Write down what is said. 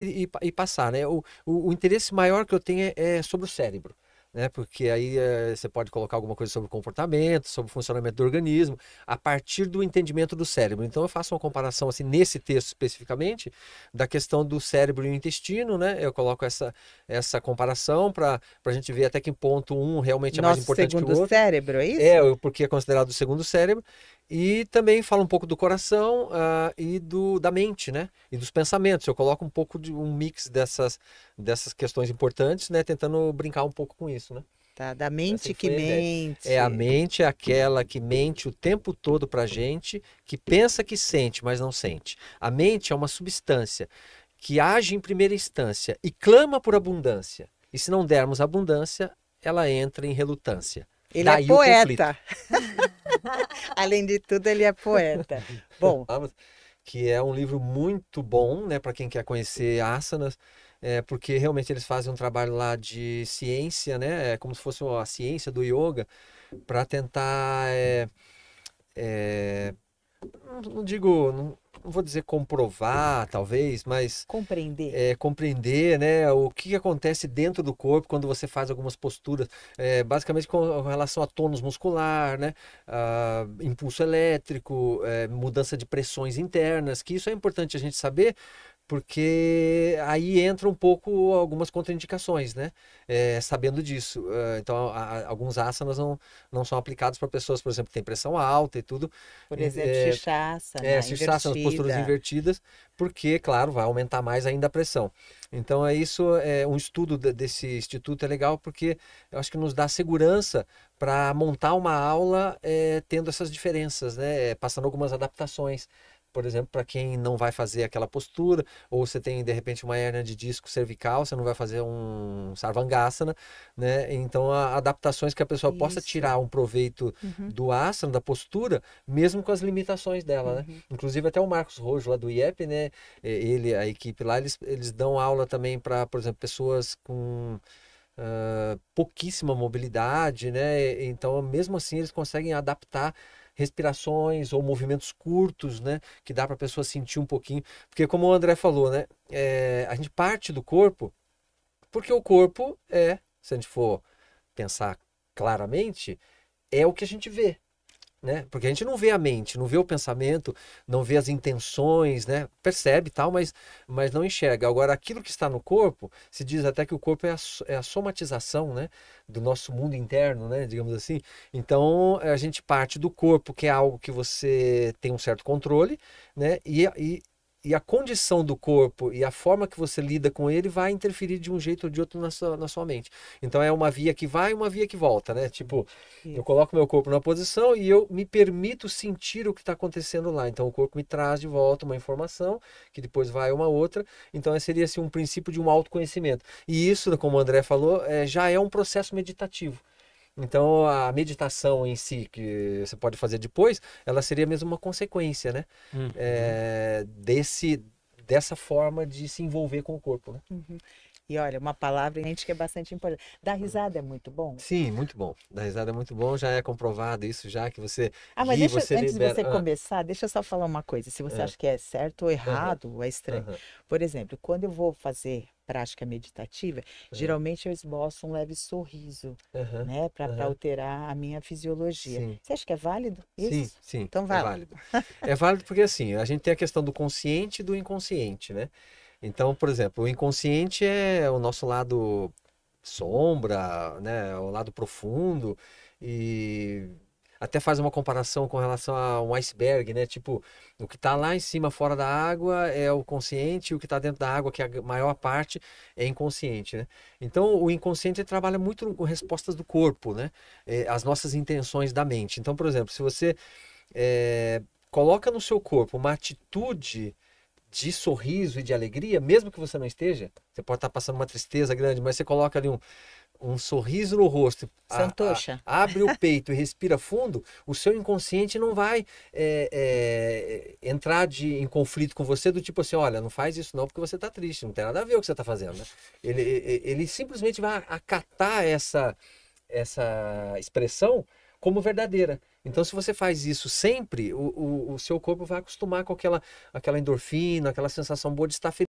e passar, né? O interesse maior que eu tenho é sobre o cérebro, né? Porque aí você pode colocar alguma coisa sobre o comportamento, sobre o funcionamento do organismo, a partir do entendimento do cérebro. Então eu faço uma comparação, assim, nesse texto especificamente, da questão do cérebro e o intestino, né? Eu coloco essa comparação para a gente ver até que ponto um realmente é mais Nosso importante que o segundo outro. cérebro, é isso? Porque é considerado o segundo cérebro. E também fala um pouco do coração, e da mente, né? E dos pensamentos. Eu coloco um pouco de um mix dessas questões importantes, né? Tentando brincar um pouco com isso, né? Tá, da Essa mente aí que foi a ideia. A mente. mente é aquela que mente o tempo todo pra gente, que pensa que sente, mas não sente. A mente é uma substância que age em primeira instância e clama por abundância. E se não dermos abundância, ela entra em relutância. Ele é Daí o conflito. poeta. Além de tudo, ele é poeta. Bom, Que é um livro muito bom, né, para quem quer conhecer asanas, porque realmente eles fazem um trabalho lá de ciência, né, como se fosse a ciência do yoga, para tentar, não digo, não vou dizer comprovar, talvez, mas compreender. compreender, né, o que acontece dentro do corpo quando você faz algumas posturas, basicamente com relação a tônus muscular, né, impulso elétrico, mudança de pressões internas, que isso é importante a gente saber, porque aí entra um pouco algumas contraindicações, né? Sabendo disso. Então, alguns asanas não são aplicados para pessoas, por exemplo, que têm pressão alta e tudo. Por exemplo, Shirshasana, Shirshasana, posturas invertida. invertidas, porque, claro, vai aumentar mais ainda a pressão. Então, um estudo desse instituto é legal porque eu acho que nos dá segurança para montar uma aula tendo essas diferenças, né? Passando algumas adaptações. Por exemplo, para quem não vai fazer aquela postura, ou você tem de repente uma hérnia de disco cervical, você não vai fazer um sarvangasana, né? Então, adaptações que a pessoa possa Isso. tirar um proveito Uhum, do asana, da postura, mesmo com as limitações dela, né? uhum. Inclusive até o Marcos Rojo lá do IEP, né? Ele, a equipe lá, eles dão aula também para, por exemplo, pessoas com pouquíssima mobilidade, né? Então, mesmo assim, eles conseguem adaptar respirações ou movimentos curtos, né? Que dá para a pessoa sentir um pouquinho. Porque, como o André falou, né? A gente parte do corpo, porque o corpo se a gente for pensar claramente, é o que a gente vê, né? Porque a gente não vê a mente, não vê o pensamento, não vê as intenções, né? Percebe tal, mas não enxerga. Agora, aquilo que está no corpo, se diz até que o corpo é a somatização, né? Do nosso mundo interno, né? Digamos assim. Então, a gente parte do corpo, que é algo que você tem um certo controle, né? E a condição do corpo e a forma que você lida com ele vai interferir de um jeito ou de outro na sua mente. Então, é uma via que vai e uma via que volta, né? Tipo, eu Isso. coloco meu corpo na posição e eu me permito sentir o que está acontecendo lá. Então o corpo me traz de volta uma informação, que depois vai uma outra. Então esse seria assim, um princípio de um autoconhecimento. E isso, como o André falou, já é um processo meditativo. Então a meditação em si, que você pode fazer depois, ela seria mesmo uma consequência, né? Uhum. Dessa forma de se envolver com o corpo, né? Uhum. E olha, uma palavra gente que é bastante importante. Dar risada é muito bom. Sim, muito bom. Dar risada é muito bom, já é comprovado isso, já que você Ah, mas ri, deixa, você antes de libera. você começar, deixa eu só falar uma coisa. Se você Ah, acha que é certo ou aham, errado, ou é estranho. aham, Por exemplo, quando eu vou fazer prática meditativa, aham, geralmente eu esboço um leve sorriso, aham, né, para aham. alterar a minha fisiologia. Sim, Você acha que é válido sim, isso? sim, Então é vai lá. válido. É válido porque assim, a gente tem a questão do consciente e do inconsciente, né? Então, por exemplo, o inconsciente é o nosso lado sombra, né? O lado profundo e até faz uma comparação com relação a um iceberg, né? Tipo, o que está lá em cima, fora da água, é o consciente, e o que está dentro da água, que é a maior parte, é inconsciente, né? Então, o inconsciente ele trabalha muito com respostas do corpo, né? As nossas intenções da mente. Então, por exemplo, se você é, coloca no seu corpo uma atitude de sorriso e de alegria, mesmo que você não esteja, você pode estar passando uma tristeza grande, mas você coloca ali um sorriso no rosto, Santocha. abre o peito e respira fundo, o seu inconsciente não vai entrar em conflito com você do tipo assim, olha, não faz isso não porque você está triste, não tem nada a ver com o que você está fazendo, né? Ele simplesmente vai acatar essa expressão como verdadeira. Então, se você faz isso sempre, o seu corpo vai acostumar com aquela endorfina, aquela sensação boa de estar feliz.